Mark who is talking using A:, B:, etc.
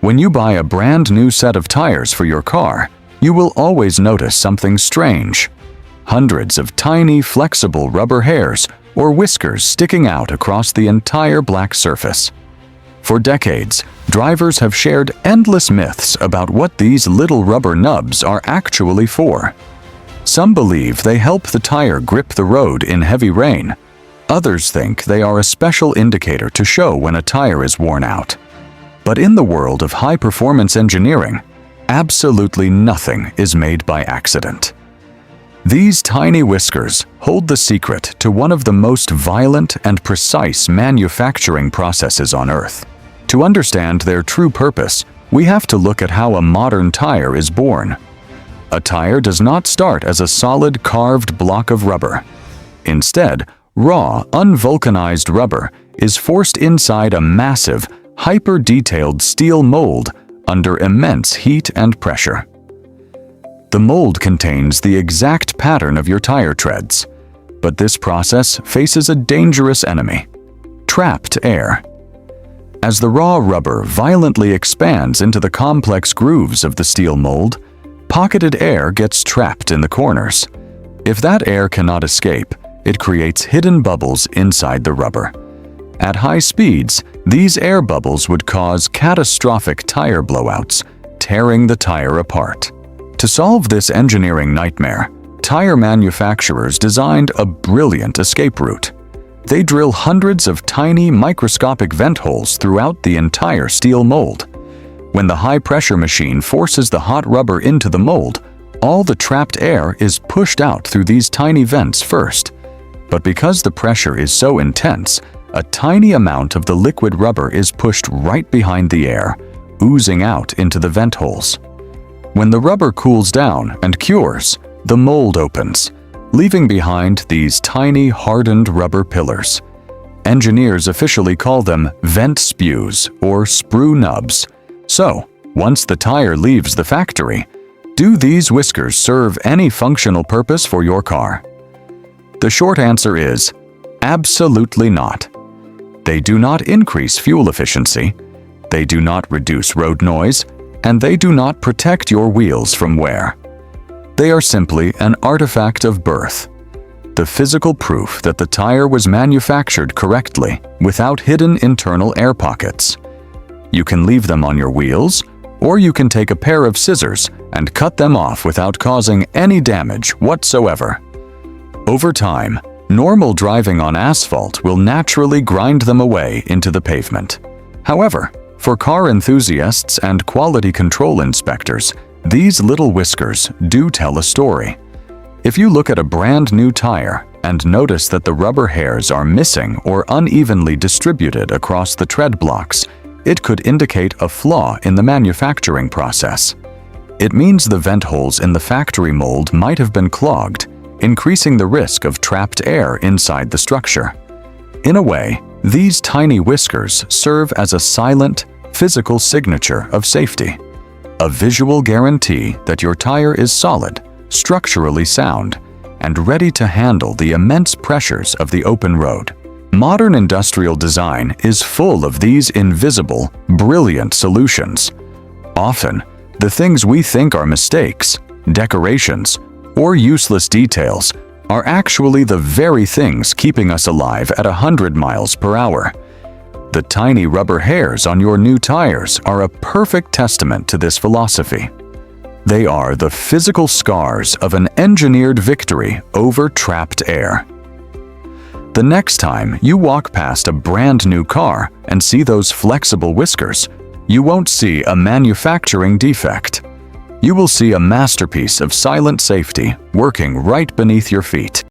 A: When you buy a brand new set of tires for your car, you will always notice something strange. Hundreds of tiny, flexible rubber hairs or whiskers sticking out across the entire black surface. For decades, drivers have shared endless myths about what these little rubber nubs are actually for. Some believe they help the tire grip the road in heavy rain. Others think they are a special indicator to show when a tire is worn out. But in the world of high-performance engineering, absolutely nothing is made by accident. These tiny whiskers hold the secret to one of the most violent and precise manufacturing processes on Earth. To understand their true purpose, we have to look at how a modern tire is born. A tire does not start as a solid carved block of rubber. Instead, raw, unvulcanized rubber is forced inside a massive, hyper-detailed steel mold under immense heat and pressure. The mold contains the exact pattern of your tire treads, but this process faces a dangerous enemy: trapped air. As the raw rubber violently expands into the complex grooves of the steel mold, pocketed air gets trapped in the corners. If that air cannot escape, it creates hidden bubbles inside the rubber. At high speeds, these air bubbles would cause catastrophic tire blowouts, tearing the tire apart. To solve this engineering nightmare, tire manufacturers designed a brilliant escape route. They drill hundreds of tiny microscopic vent holes throughout the entire steel mold. When the high-pressure machine forces the hot rubber into the mold, all the trapped air is pushed out through these tiny vents first. But because the pressure is so intense, a tiny amount of the liquid rubber is pushed right behind the air, oozing out into the vent holes. When the rubber cools down and cures, the mold opens, leaving behind these tiny hardened rubber pillars. Engineers officially call them vent spews or sprue nubs. So, once the tire leaves the factory, do these whiskers serve any functional purpose for your car? The short answer is absolutely not. They do not increase fuel efficiency, they do not reduce road noise, and they do not protect your wheels from wear. They are simply an artifact of birth, the physical proof that the tire was manufactured correctly without hidden internal air pockets. You can leave them on your wheels, or you can take a pair of scissors and cut them off without causing any damage whatsoever. Over time, normal driving on asphalt will naturally grind them away into the pavement. However, for car enthusiasts and quality control inspectors, these little whiskers do tell a story. If you look at a brand new tire and notice that the rubber hairs are missing or unevenly distributed across the tread blocks, it could indicate a flaw in the manufacturing process. It means the vent holes in the factory mold might have been clogged, increasing the risk of trapped air inside the structure. In a way, these tiny whiskers serve as a silent, physical signature of safety, a visual guarantee that your tire is solid, structurally sound, and ready to handle the immense pressures of the open road. Modern industrial design is full of these invisible, brilliant solutions. Often, the things we think are mistakes, decorations, or useless details are actually the very things keeping us alive at 100 miles per hour. The tiny rubber hairs on your new tires are a perfect testament to this philosophy. They are the physical scars of an engineered victory over trapped air. The next time you walk past a brand new car and see those flexible whiskers, you won't see a manufacturing defect. You will see a masterpiece of silent safety working right beneath your feet.